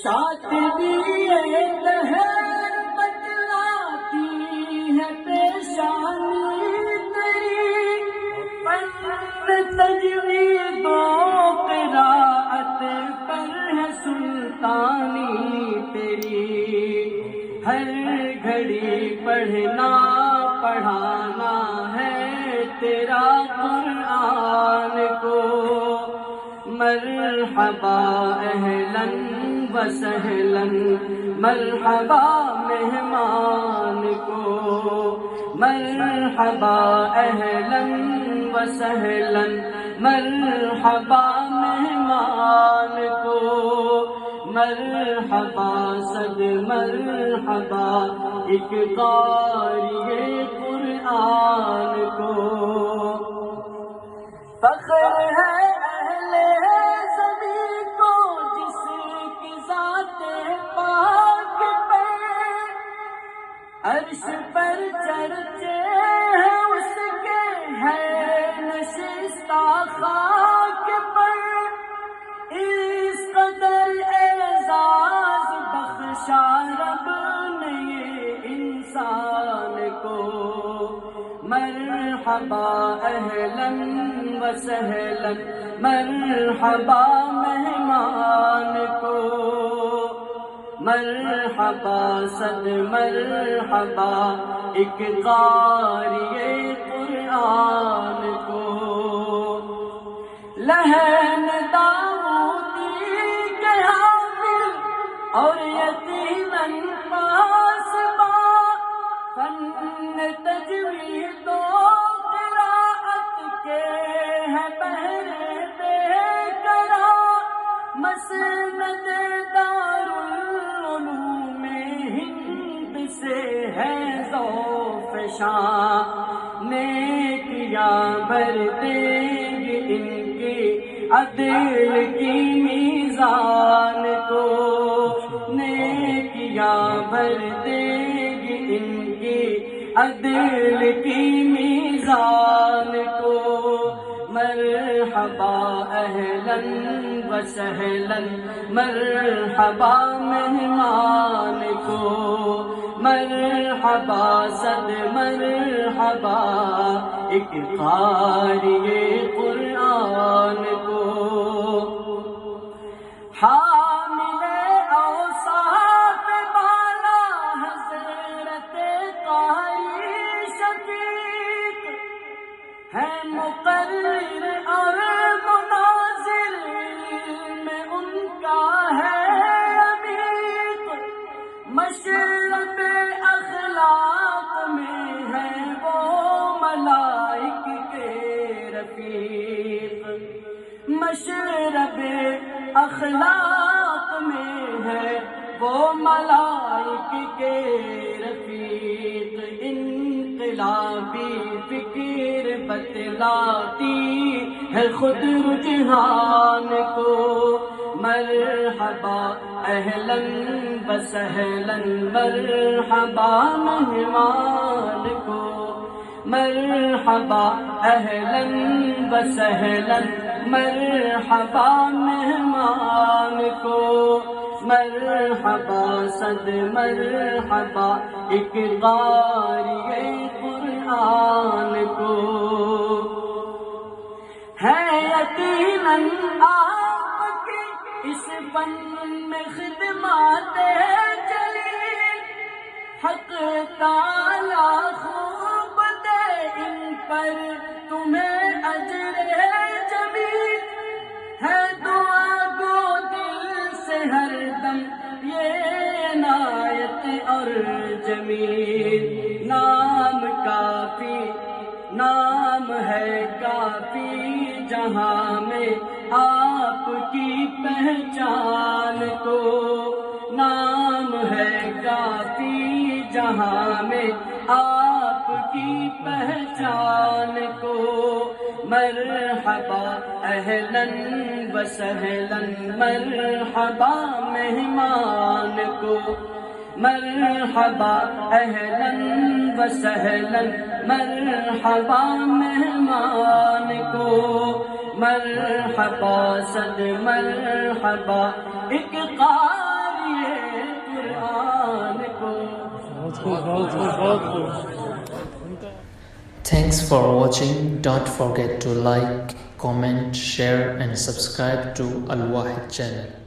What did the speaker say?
شاطبی دہر بتلاتی ہے پیشانی تیری، فن تجوید و قراءت پر ہے سلطانی تیری، ہر گھڑی پڑھنا پڑھانا ہے تیرا قرآن کو، مرحبا اہلاً و سہلاً، مرحبا مہمان کو، مرحبا اہلاً و سہلاً، مرحبا مہمان کو، مرحبا صد مرحبا ایک قاری قرآن کو، فخر ہے اہل زمین کو جس کی ذات پاک پہ عرش پر چرچے ہیں اس کے، ہے نشستہ خاک پر، اس قدر اعزاز بخشا رب نے یہ انسان کو، مرحبا اہلاً و سہلاً، مرحبا مہمان کو، مرحبا صد مرحبا ایک قاری قرآن کو، لہن داؤدی کے حامل اور یقیناً پاسباں، فن تجوید و قراءت کے ہے بہرے بے کرا، مسند دارالعلوم ہند سے ہے ذوف شاں، نیکیاں بھر دیں گے ان کی عدل کی میزان کو، نیکیاں بھر دیں گے ان کی عدل کی میزان کو، مرحبا اہلاً و سہلاً، مرحبا مہمان کو، مرحبا صد مرحبا ایک قاری قرآن کو، حامل اوصاف بالا حضرت قاری شفیق ہے، مقرر اور مناظر میں ان کا ہے عمیق، مشرب اخلاق میں ہے وہ ملائک کے رفیق، مشرب اخلاق میں ہے وہ ملائک کے رفیق، انقلابی فکر بتلاتی ہے خود رجحان کو، مرحبا اہلاً و سہلاً، مرحبا مہمان کو، مرحبا اہلاً و سہلاً، مرحبا مہمان کو، مرحبا صد مرحبا ایک قاری قرآن کو، ہے یقیناً آپ کی اس فن میں خدمات جلیل، حق تعالی خوب دے ان پر تمہیں اجر جمیل، ہے دعا گو دل سے ہر دم یہ عنایت اور جمیل، نام کافی نام ہے کافی جہاں میں آپ کی پہچان کو، نام ہے کافی جہاں میں آپ کی پہچان کو، مرحبا اہلاً و سہلاً، مرحبا مہمان کو، مرحبا اہلاً و سہلاً، مرحبا مہمان کو، مرحبا صد مرحبا ایک قاری قرآن کو. Thanks for watching. Don't forget to like, comment, share and subscribe to Al Wahid channel.